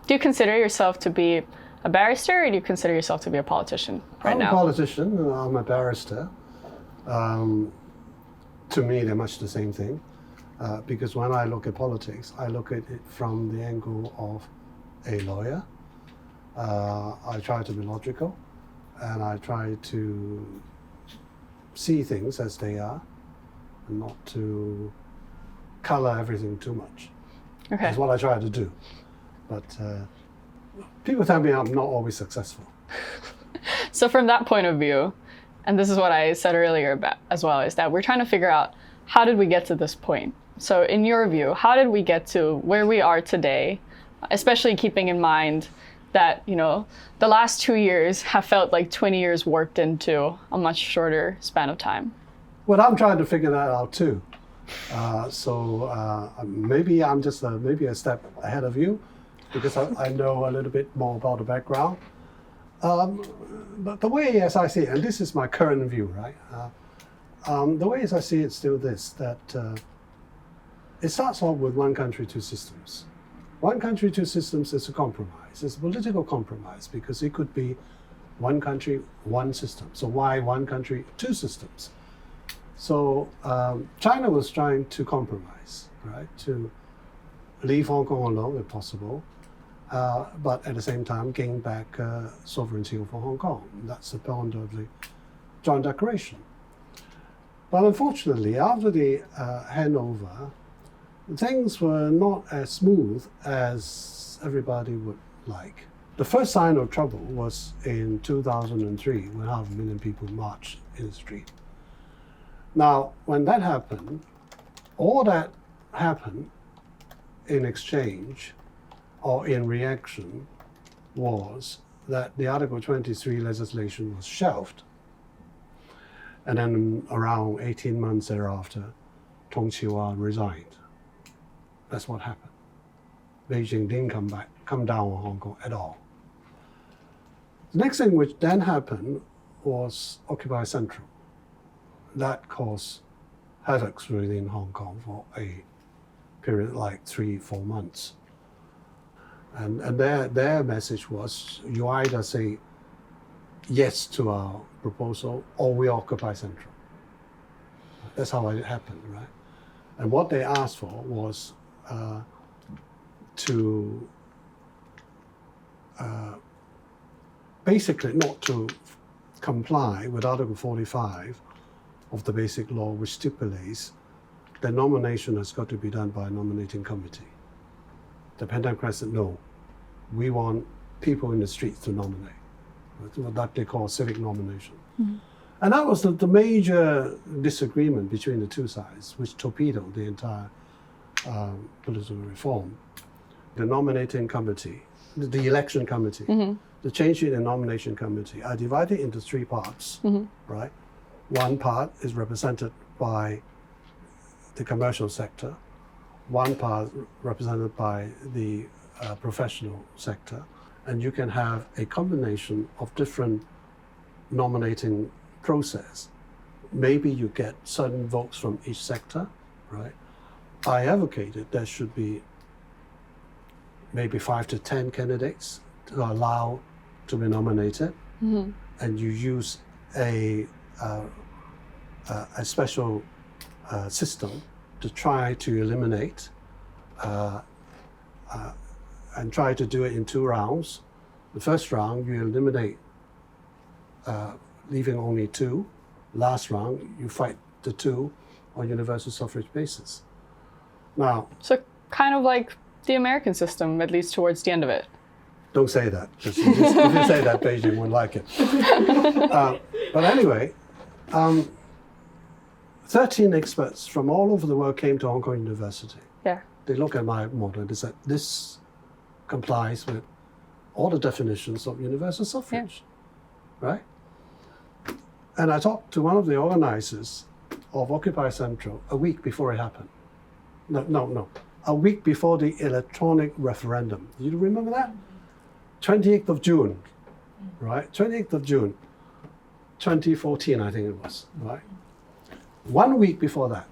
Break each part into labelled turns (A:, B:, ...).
A: Do you consider yourself to be a barrister, or do you consider yourself to be a politician right now?
B: I'm a politician, I'm a barrister. To me, they're much the same thing. Because when I look at politics, I look at it from the angle of a lawyer. I try to be logical, and I try to see things as they are, and not to color everything too much.
A: Okay.
B: That's what I try to do. But people tell me I'm not always successful.
A: So from that point of view, and this is what I said earlier about as well, is that we're trying to figure out, how did we get to this point? So in your view, how did we get to where we are today, especially keeping in mind that, you know, the last 2 years have felt like 20 years worked into a much shorter span of time?
B: Well, I'm trying to figure that out too. Maybe I'm just maybe a step ahead of you, because I know a little bit more about the background. But the way as I see it, and this is my current view, right? The way as I see it is still this, that it starts off with one country, two systems. One country, two systems is a compromise. It's a political compromise, because it could be one country, one system. So why one country, two systems? So China was trying to compromise, right? To leave Hong Kong alone if possible, but at the same time gain back sovereignty over Hong Kong. That's the point of the Joint Declaration. But unfortunately, after the handover, things were not as smooth as everybody would like. The first sign of trouble was in 2003, when 500,000 people marched in the street. Now, when that happened, all that happened in exchange or in reaction was that the Article 23 legislation was shelved. And then around 18 months thereafter, Tong Chiu-Hua resigned. That's what happened. Beijing didn't come down on Hong Kong at all. The next thing which then happened was Occupy Central. That caused havoc within Hong Kong for a period like 3-4 months. And their message was, you either say yes to our proposal or we occupy Central. That's how it happened, right? And what they asked for was to basically not to comply with Article 45 of the Basic Law, which stipulates the nomination has got to be done by a nominating committee. The Pandemic said, no, we want people in the streets to nominate. That they call civic nomination. Mm-hmm. And that was the major disagreement between the two sides, which torpedoed the entire political reform. The nominating committee, the election committee, mm-hmm. the change in the nomination committee are divided into 3 parts, mm-hmm. right? One part is represented by the commercial sector, one part represented by the professional sector, and you can have a combination of different nominating process. Maybe you get certain votes from each sector, right? I advocated there should be maybe 5 to 10 candidates to allow to be nominated, mm-hmm. and you use a special system to try to eliminate and try to do it in 2 rounds. The first round, you eliminate, leaving only 2. Last round, you fight the 2 on universal suffrage basis. Now,
A: so kind of like the American system, at least towards the end of it.
B: Don't say that, because if you say that, Beijing won't like it. But anyway, 13 experts from all over the world came to Hong Kong University.
A: Yeah.
B: They look at my model and they said, this complies with all the definitions of universal suffrage, right? And I talked to one of the organizers of Occupy Central a week before it happened. No, a week before the electronic referendum. Do you remember that? 28th of June, right? 28th of June, 2014, I think it was, right? 1 week before that,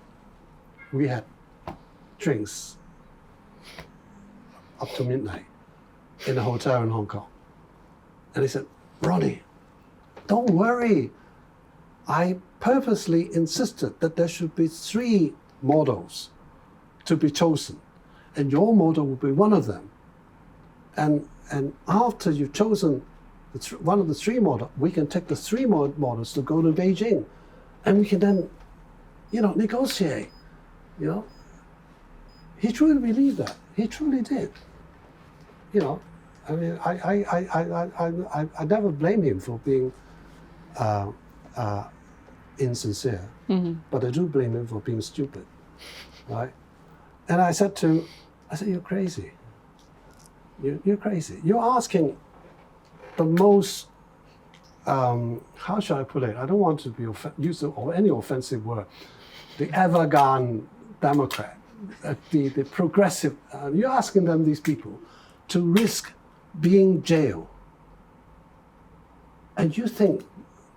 B: we had drinks up to midnight in a hotel in Hong Kong. And he said, Ronnie, don't worry. I purposely insisted that there should be 3 models to be chosen, and your model will be one of them. And after you've chosen one of the 3 models, we can take the 3 models to go to Beijing, and we can then, negotiate. He truly believed that. He truly did. I mean, I never blame him for being insincere, but I do blame him for being stupid, right? And I said, you're crazy. You're crazy. You're asking the most, how shall I put it? I don't want to be use any offensive word. The avant-garde Democrat, the progressive. You're asking these people to risk being jailed, and you think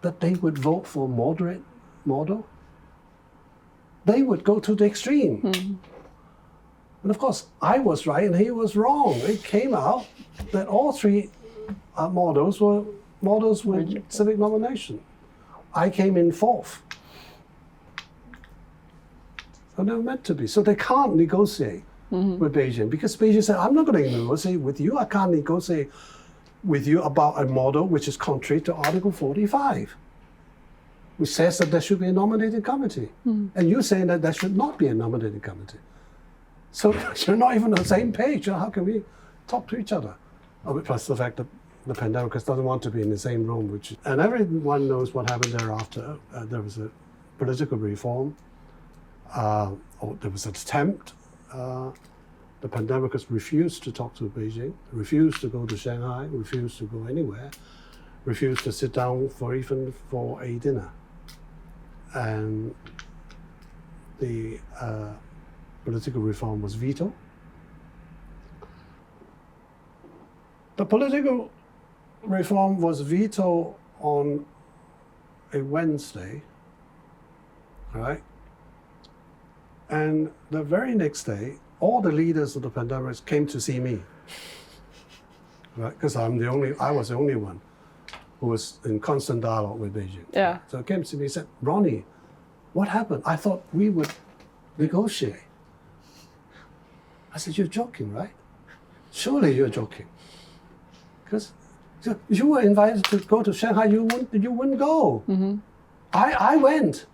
B: that they would vote for moderate model? They would go to the extreme. And of course, I was right and he was wrong. It came out that all 3 models were models with civic nomination. I came in 4th. So they were meant to be. So they can't negotiate with Beijing, because Beijing said, I'm not going to negotiate with you. I can't negotiate with you about a model which is contrary to Article 45, which says that there should be a nominating committee. And you're saying that there should not be a nominating committee. So you're not even on the same page. How can we talk to each other? Plus the fact that the pandemic doesn't want to be in the same room, and everyone knows what happened thereafter. There was a political reform, or there was an attempt. The pandemicus refused to talk to Beijing, refused to go to Shanghai, refused to go anywhere, refused to sit down even for a dinner. And the political reform was vetoed. The political reform was vetoed on a Wednesday, right? And the very next day, all the leaders of the pandemic came to see me, right? Because I was the only one who was in constant dialogue with Beijing.
A: Yeah.
B: So they came to me and said, Ronnie, what happened? I thought we would negotiate. I said, you're joking, right? Surely you're joking. Because you were invited to go to Shanghai, you wouldn't go. I went,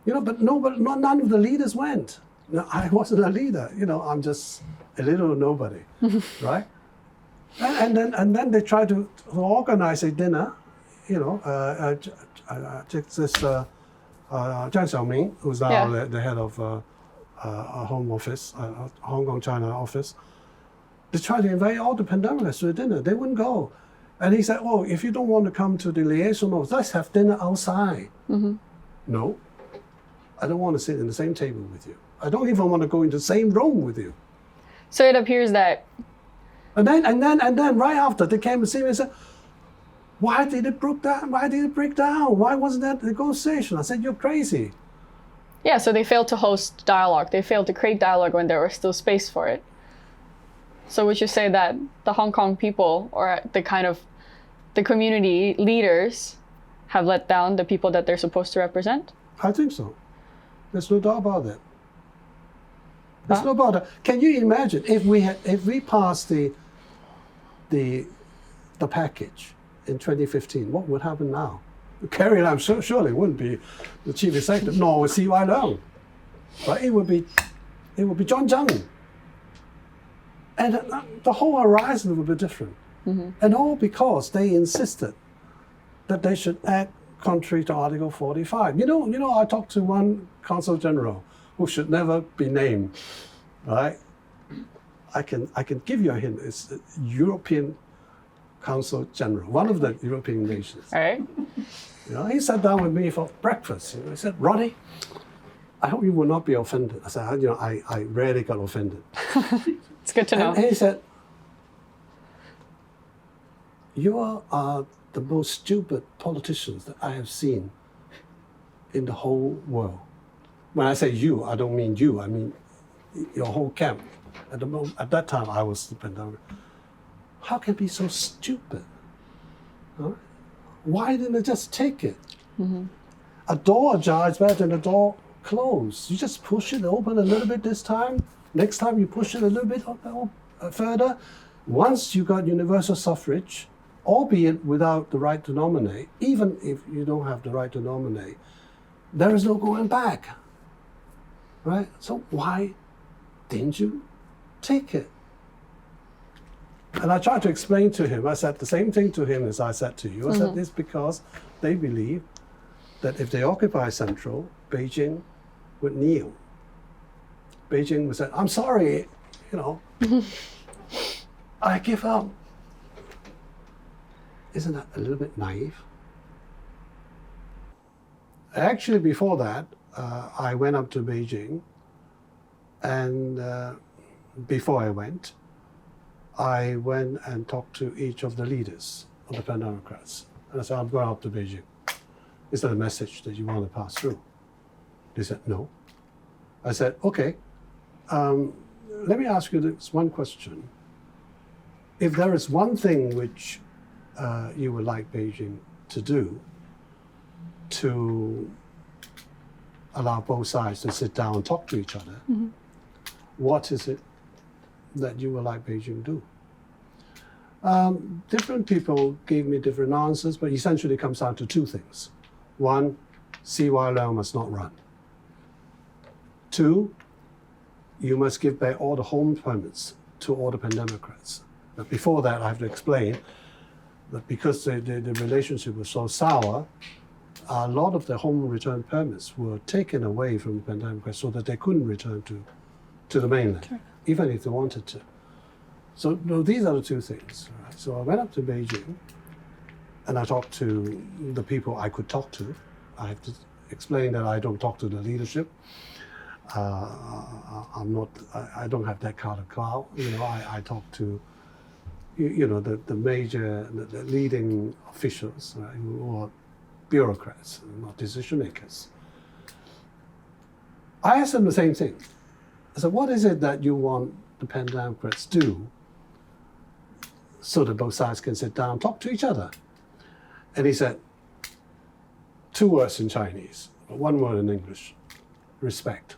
B: but none of the leaders went. No, I wasn't a leader, I'm just a little nobody, right? And then they tried to organize a dinner, Zhang Xiaoming, who's now the head of Home Office, Hong Kong China office. They tried to invite all the pandemics to a dinner. They wouldn't go. And he said, oh, if you don't want to come to the liaison, let's have dinner outside. No, I don't want to sit in the same table with you. I don't even want to go into the same room with you.
A: So it appears that.
B: And then right after they came to see me and said, why did it break down? Why did it break down? Why wasn't that negotiation? I said, you're crazy.
A: Yeah, so they failed to host dialogue. They failed to create dialogue when there was still space for it. So would you say that the Hong Kong people, or the community leaders, have let down the people that they're supposed to represent?
B: I think so. There's no doubt about that. There's no doubt that. Can you imagine if we passed the package in 2015, what would happen now? Carrie Lam surely wouldn't be the chief executive, nor would CY Leung. But it would be John Zhang. And the whole horizon would be different. And all because they insisted that they should act contrary to Article 45. I talked to one consul general who should never be named, right? I can give you a hint. It's the European Consul General, one of the European nations.
A: All right.
B: He sat down with me for breakfast. He said, Ronnie, I hope you will not be offended. I said, I rarely got offended.
A: It's good to know.
B: And he said, you are the most stupid politicians that I have seen in the whole world. When I say you, I don't mean you. I mean your whole camp. At that time, I was the pandemic. How can it be so stupid? Huh? Why didn't they just take it? A door ajar is better than a door closed. You just push it open a little bit this time. Next time you push it a little bit further. Once you got universal suffrage, albeit without the right to nominate, even if you don't have the right to nominate, there is no going back. Right? So why didn't you take it? And I tried to explain to him, I said the same thing to him as I said to you. I said this because they believe that if they occupy Central, Beijing would kneel. Beijing would say, I'm sorry, I give up. Isn't that a little bit naive? Actually, before that, I went up to Beijing, and before I went and talked to each of the leaders of the Pan-Democrats. And I said, I'm going up to Beijing. Is that a message that you want to pass through? They said, no. I said, okay, let me ask you this one question. If there is one thing which you would like Beijing to do to allow both sides to sit down and talk to each other, what is it that you would like Beijing to do? Different people gave me different answers, but essentially it comes down to two things. One, CY Leung must not run. Two, you must give back all the home permits to all the Pan-Democrats. But before that, I have to explain that because the relationship was so sour, a lot of the home return permits were taken away from the Pan-Democrats so that they couldn't return to the mainland, even if they wanted to. So these are the two things. Right? So I went up to Beijing and I talked to the people I could talk to. I have to explain that I don't talk to the leadership. I don't have that kind of clout. I talk to, the major, the leading officials, right, who are bureaucrats, not decision makers. I asked them the same thing. I said, what is it that you want the Pan-Democrats to do so that both sides can sit down and talk to each other? And he said, two words in Chinese, one word in English, respect.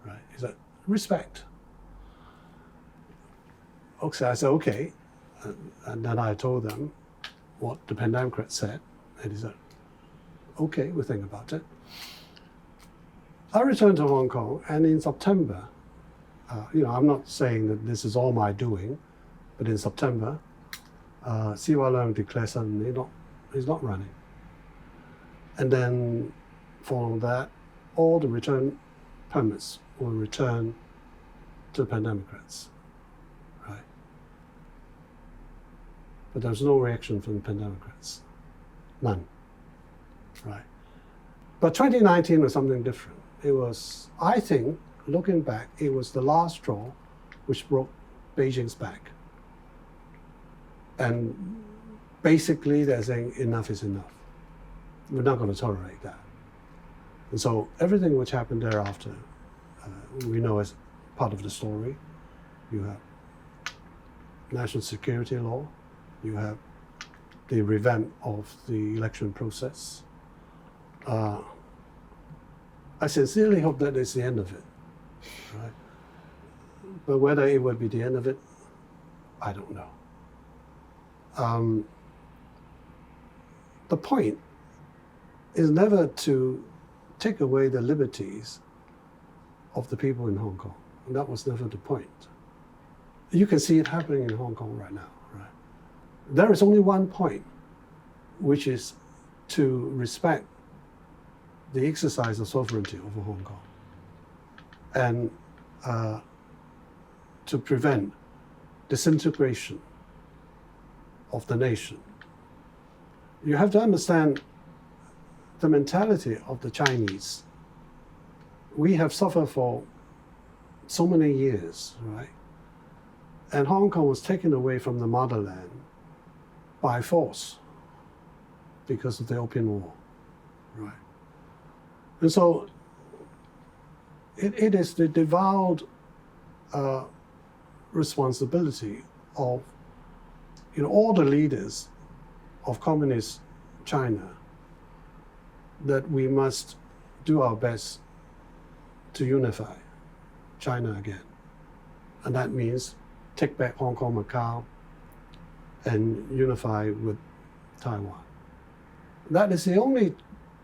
B: Right? He said, respect. Okay, I said, okay. And then I told them what the Pan-Democrats said. And he said, okay, we'll think about it. I returned to Hong Kong, and in September, I'm not saying that this is all my doing, but in September, CY Leung declared suddenly he's not running. And then following that, all the return permits were returned to the Pan-Democrats. Right? But there was no reaction from the Pan-Democrats. None. Right? But 2019 was something different. It was, I think, looking back, it was the last straw which broke Beijing's back. And basically they're saying enough is enough. We're not going to tolerate that. And so everything which happened thereafter, we know as part of the story. You have national security law, you have the revamp of the election process. I sincerely hope that is the end of it, right? But whether it would be the end of it, I don't know. The point is never to take away the liberties of the people in Hong Kong. And that was never the point. You can see it happening in Hong Kong right now, right? There is only one point, which is to respect the exercise of sovereignty over Hong Kong and to prevent disintegration of the nation. You have to understand the mentality of the Chinese. We have suffered for so many years, right? And Hong Kong was taken away from the motherland by force because of the Opium War, right? And so it is the devolved responsibility of all the leaders of communist China that we must do our best to unify China again. And that means take back Hong Kong, Macau, and unify with Taiwan. That is the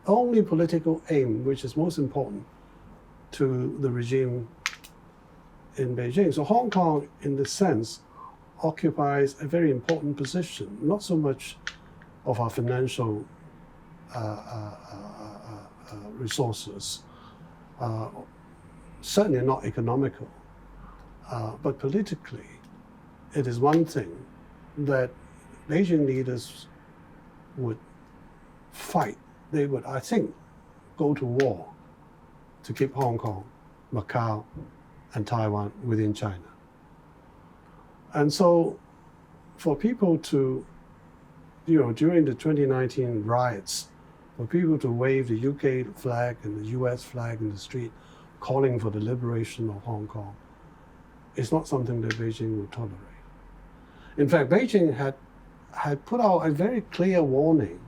B: only political aim which is most important to the regime in Beijing. So Hong Kong, in this sense, occupies a very important position, not so much of our financial resources, certainly not economical, but politically, it is one thing that Beijing leaders would fight. They would, I think, go to war to keep Hong Kong, Macau, and Taiwan within China. And so for people to, during the 2019 riots, for people to wave the UK flag and the US flag in the street, calling for the liberation of Hong Kong, is not something that Beijing would tolerate. In fact, Beijing had put out a very clear warning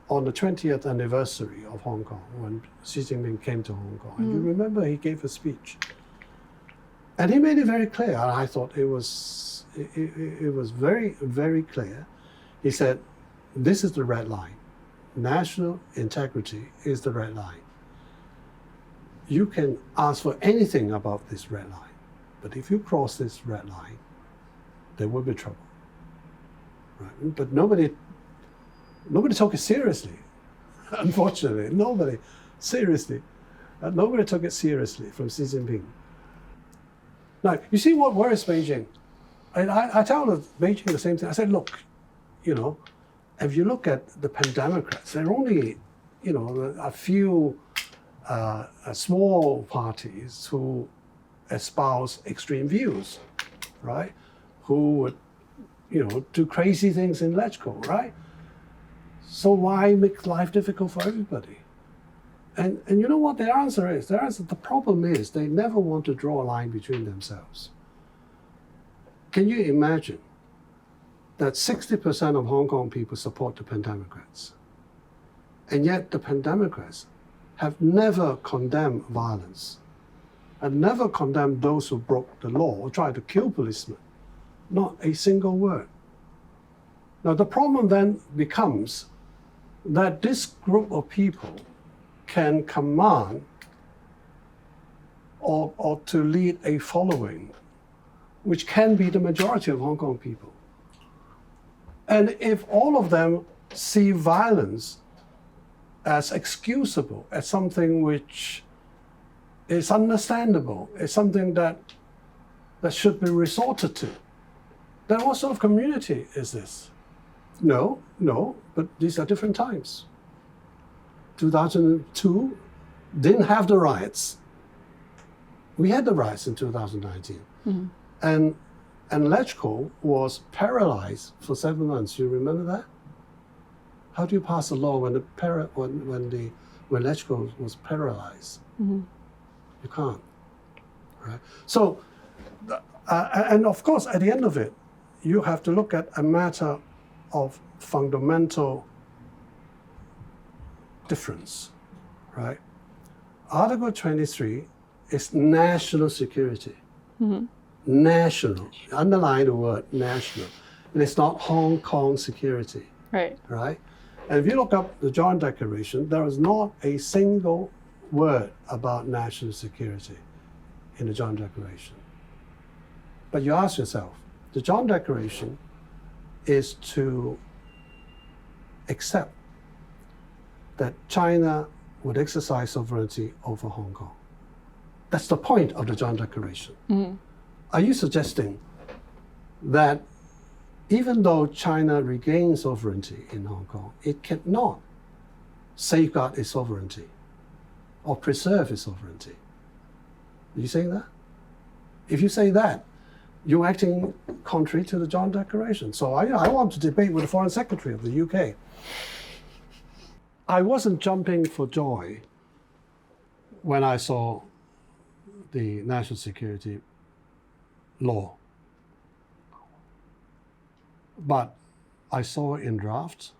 B: on the 20th anniversary of Hong Kong when Xi Jinping came to Hong Kong. And you remember he gave a speech. And he made it very clear, and I thought it was very, very clear. He said, this is the red line. National integrity is the red line. You can ask for anything about this red line, but if you cross this red line, there will be trouble. Right? But nobody took it seriously. Unfortunately, nobody took it seriously from Xi Jinping. Now, you see what worries Beijing? I tell Beijing the same thing. I said, look, if you look at the pan-democrats, there are only, a few small parties who espouse extreme views, right? Who would, do crazy things in LegCo, right? So why make life difficult for everybody? And you know what their answer is? The problem is they never want to draw a line between themselves. Can you imagine that 60% of Hong Kong people support the pan-democrats? And yet the pan-democrats have never condemned violence and never condemned those who broke the law or tried to kill policemen. Not a single word. Now the problem then becomes that this group of people can command or to lead a following which can be the majority of Hong Kong people. And if all of them see violence as excusable, as something which is understandable, as something that should be resorted to, then what sort of community is this? No, but these are different times. 2002 didn't have the riots. We had the riots in 2019. Mm-hmm. And LegCo was paralyzed for 7 months. You remember that? How do you pass a law when LegCo was paralyzed? Mm-hmm. You can't, right? So, and of course, at the end of it, you have to look at a matter of fundamental difference, right? Article 23 is national security. Mm-hmm. National, underline the word national. And it's not Hong Kong security. Right. And if you look up the Joint Declaration, there is not a single word about national security in the Joint Declaration. But you ask yourself, the Joint Declaration is to accept that China would exercise sovereignty over Hong Kong. That's the point of the Joint Declaration. Mm-hmm. Are you suggesting that even though China regains sovereignty in Hong Kong, it cannot safeguard its sovereignty or preserve its sovereignty? Are you saying that? If you say that, you're acting contrary to the Joint Declaration. So I want to debate with the Foreign Secretary of the UK. I wasn't jumping for joy when I saw the national security law. But I saw it in draft,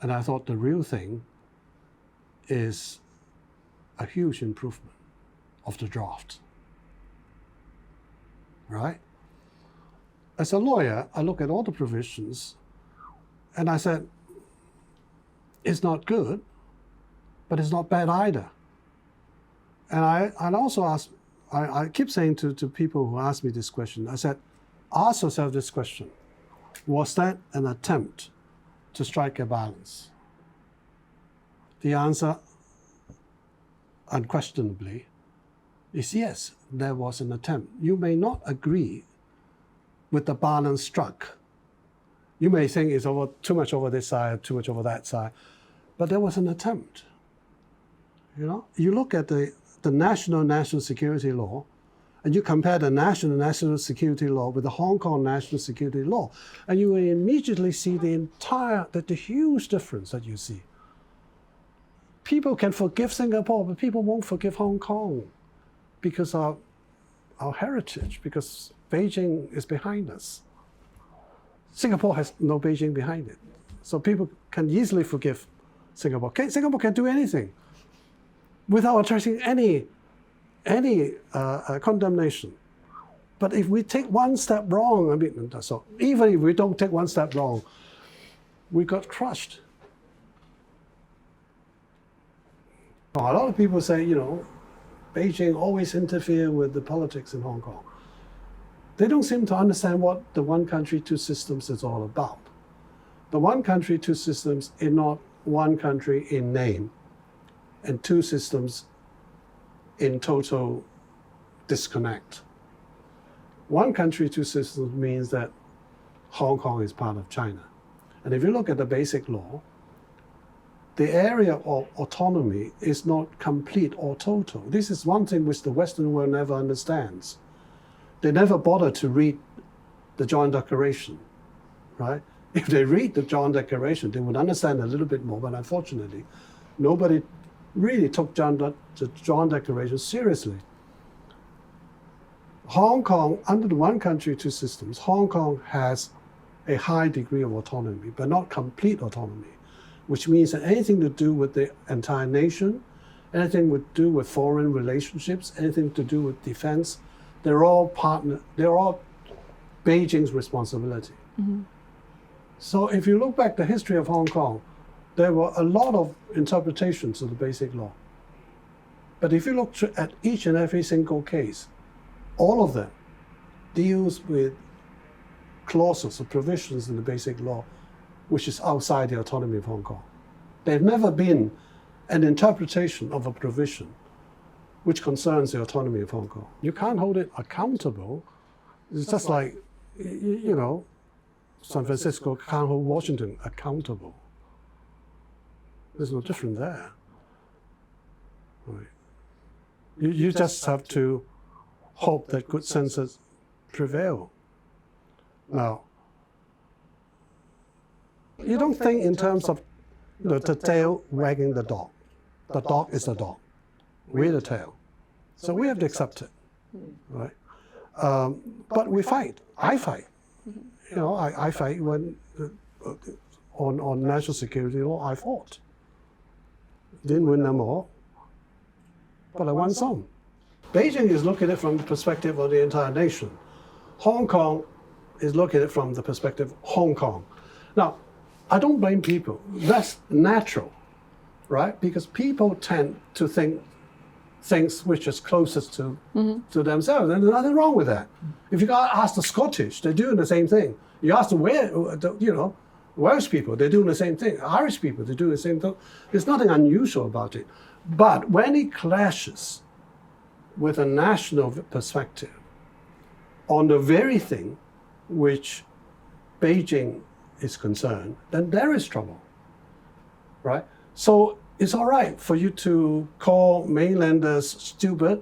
B: and I thought the real thing is a huge improvement of the draft. Right? As a lawyer, I look at all the provisions, and I said, it's not good, but it's not bad either. And I also ask, I keep saying to people who ask me this question, I said, ask yourself this question. Was that an attempt to strike a balance? The answer, unquestionably, is yes, there was an attempt. You may not agree with the balance struck. You may think it's too much over this side, too much over that side, but there was an attempt. You know, you look at the national security law, and you compare the national security law with the Hong Kong national security law, and you will immediately see the huge difference that you see. People can forgive Singapore, but people won't forgive Hong Kong because of our heritage, because Beijing is behind us. Singapore has no Beijing behind it. So people can easily forgive Singapore. Singapore can do anything without attracting any condemnation. But if we take one step wrong, I mean, so even if we don't take one step wrong, we got crushed. A lot of people say, you know, Beijing always interfere with the politics in Hong Kong. They don't seem to understand what the one country, two systems is all about. The one country, two systems is not one country in name and two systems in total disconnect. One country, two systems means that Hong Kong is part of China. And if you look at the basic law, the area of autonomy is not complete or total. This is one thing which the Western world never understands. They never bother to read the Joint Declaration, right? If they read the Joint Declaration, they would understand a little bit more, but unfortunately, nobody really took the Joint Declaration seriously. Hong Kong, under the one country, two systems, Hong Kong has a high degree of autonomy, but not complete autonomy, which means that anything to do with the entire nation, anything to do with foreign relationships, anything to do with defense, they're all Beijing's responsibility. Mm-hmm. So if you look back the history of Hong Kong, there were a lot of interpretations of the basic law. But if you look at each and every single case, all of them deals with clauses or provisions in the basic law which is outside the autonomy of Hong Kong. There's never been an interpretation of a provision which concerns the autonomy of Hong Kong. You can't hold it accountable. It's just like, you know, San Francisco can't hold Washington accountable. There's no difference there. Right. You just have to hope that good senses prevail. Now, you don't think in terms of the tail wagging the dog. The dog is the dog. We're the tail. So we have to accept it, right? But we fight. I fight. You know, I fight when on national security law. I fought. Didn't win them all, but I won some. Beijing is looking at it from the perspective of the entire nation. Hong Kong is looking at it from the perspective of Hong Kong. Now, I don't blame people. That's natural, right? Because people tend to think things which is closest to themselves, and there's nothing wrong with that. If you ask the Scottish, they're doing the same thing. You ask the Welsh people, they're doing the same thing. Irish people, they're doing the same thing. There's nothing unusual about it. But when it clashes with a national perspective on the very thing which Beijing is concerned, then there is trouble, right? So it's all right for you to call mainlanders stupid,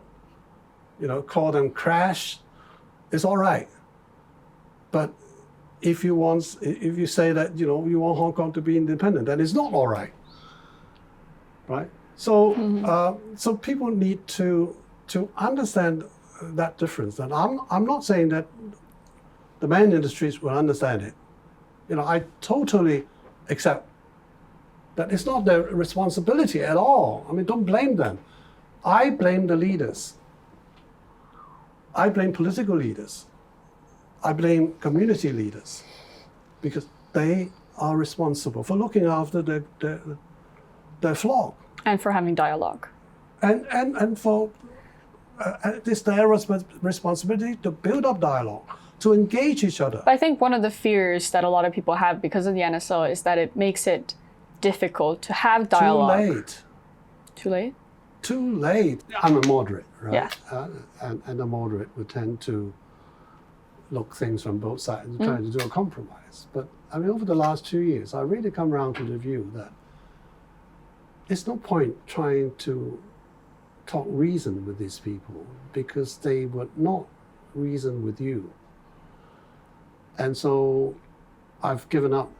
B: call them crash. It's all right. But if you say that, you want Hong Kong to be independent, then it's not all right, right? So, so people need to understand that difference. And I'm not saying that the main industries will understand it. I totally accept that it's not their responsibility at all. I mean, don't blame them. I blame the leaders. I blame political leaders. I blame community leaders, because they are responsible for looking after their flock.
A: And for having dialogue.
B: And for it's their responsibility to build up dialogue, to engage each other.
A: But I think one of the fears that a lot of people have because of the NSO is that it makes it difficult to have dialogue.
B: Too late.
A: Too late?
B: Too late. I'm a moderate, right?
A: Yeah.
B: And a moderate would tend to look things from both sides and try to do a compromise. But I mean, over the last 2 years, I really come around to the view that there's no point trying to talk reason with these people, because they would not reason with you. And so I've given up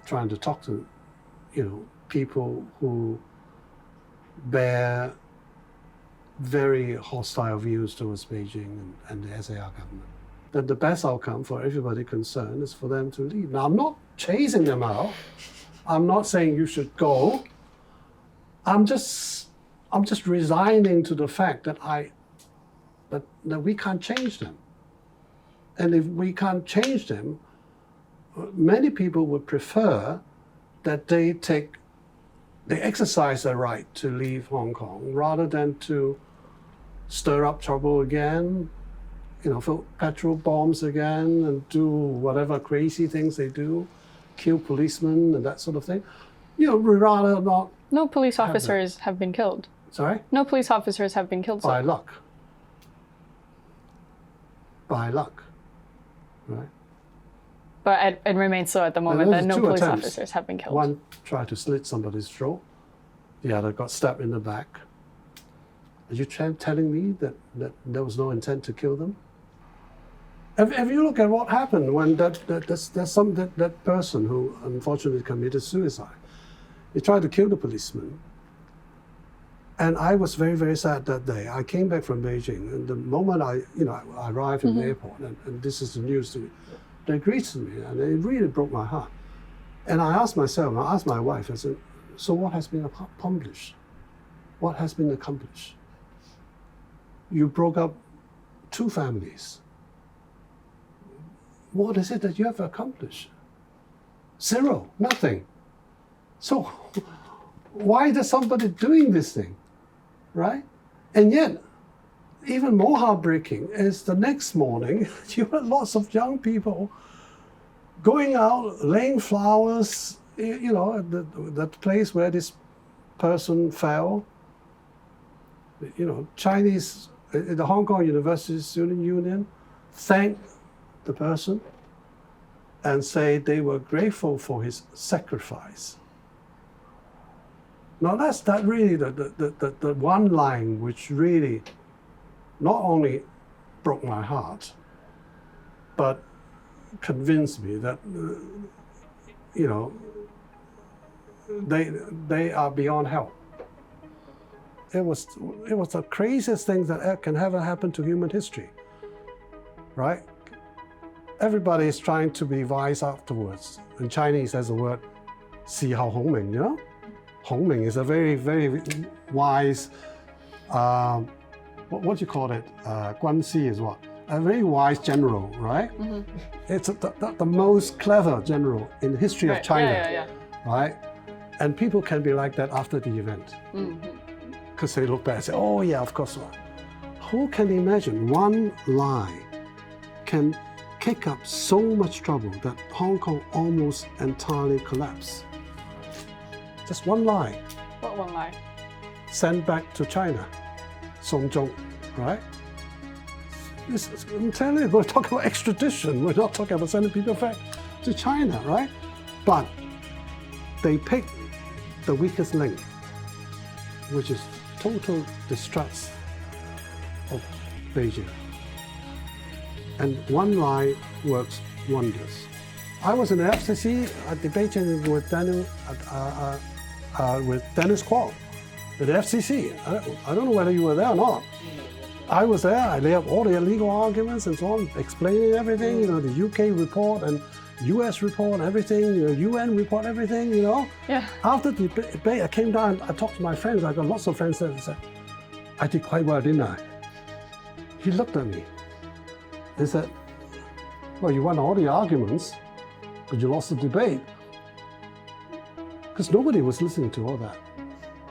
B: trying to talk to, people who bear very hostile views towards Beijing and the SAR government. That the best outcome for everybody concerned is for them to leave. Now, I'm not chasing them out. I'm not saying you should go. I'm just resigning to the fact that that we can't change them. And if we can't change them, many people would prefer that they exercise their right to leave Hong Kong rather than to stir up trouble again, throw petrol bombs again and do whatever crazy things they do, kill policemen and that sort of thing. We rather not.
A: No police officers have been killed.
B: Sorry?
A: No police officers have been killed.
B: By luck. By luck. Right?
A: But it remains so at the moment that no police officers have been killed.
B: One tried to slit somebody's throat. The other got stabbed in the back. Are you telling me that there was no intent to kill them? Have you looked at what happened when that person who unfortunately committed suicide? He tried to kill the policeman. And I was very, very sad that day. I came back from Beijing, and the moment I arrived in the airport, and this is the news to me, they greeted me, and it really broke my heart. And I asked myself, I asked my wife, I said, so what has been accomplished? What has been accomplished? You broke up 2 families. What is it that you have accomplished? 0, nothing. So why is somebody doing this thing, right? And yet, even more heartbreaking is the next morning, you had lots of young people going out, laying flowers, at that place where this person fell. Chinese, the Hong Kong University Student Union thanked the person and say they were grateful for his sacrifice. Now that's really the one line which really not only broke my heart, but convinced me that they are beyond help. It was the craziest thing that can ever happen to human history, right? Everybody is trying to be wise afterwards. In Chinese, there's the word 事後孔明, Hong Ming is a very, very wise, what do you call it? Guan Si is what? A very wise general, right? Mm-hmm. It's the most clever general in the history of China, right? And people can be like that after the event. Because they look back and say, oh yeah, of course not. Who can imagine one lie can kick up so much trouble that Hong Kong almost entirely collapsed? Just one lie.
A: What one lie?
B: Sent back to China. Song Zhong, right? I'm telling you, we're talking about extradition. We're not talking about sending people back to China, right? But they picked the weakest link, which is total distrust of Beijing. And one lie works wonders. I was in the FCC debating with Dennis Kwok at the FCC. I don't know whether you were there or not. I was there. I laid up all the legal arguments and so on, explaining everything, the UK report and U.S. report everything, UN report everything,
A: Yeah.
B: After the debate, I came down, I talked to my friends, I got lots of friends that said, I did quite well, didn't I? He looked at me. He said, well, you won all the arguments, but you lost the debate. Because nobody was listening to all that.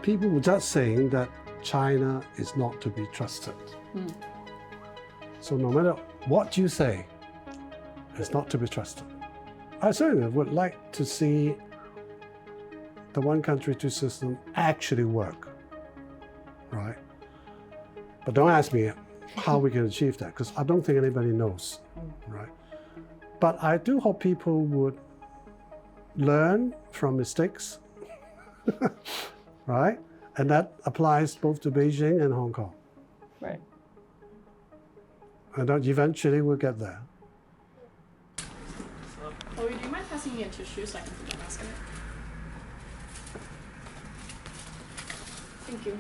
B: People were just saying that China is not to be trusted. So no matter what you say, it's not to be trusted. I certainly would like to see the one country, two system actually work, right? But don't ask me how we can achieve that, because I don't think anybody knows, right? But I do hope people would learn from mistakes, right? And that applies both to Beijing and Hong Kong.
A: Right.
B: And that eventually we'll get there.
A: Oh, do you mind passing me a tissue so I can put my mask in it? Thank you.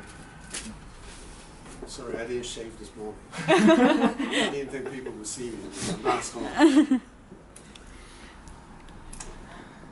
B: Sorry, I didn't shave this morning. I didn't think people would see me with my mask on.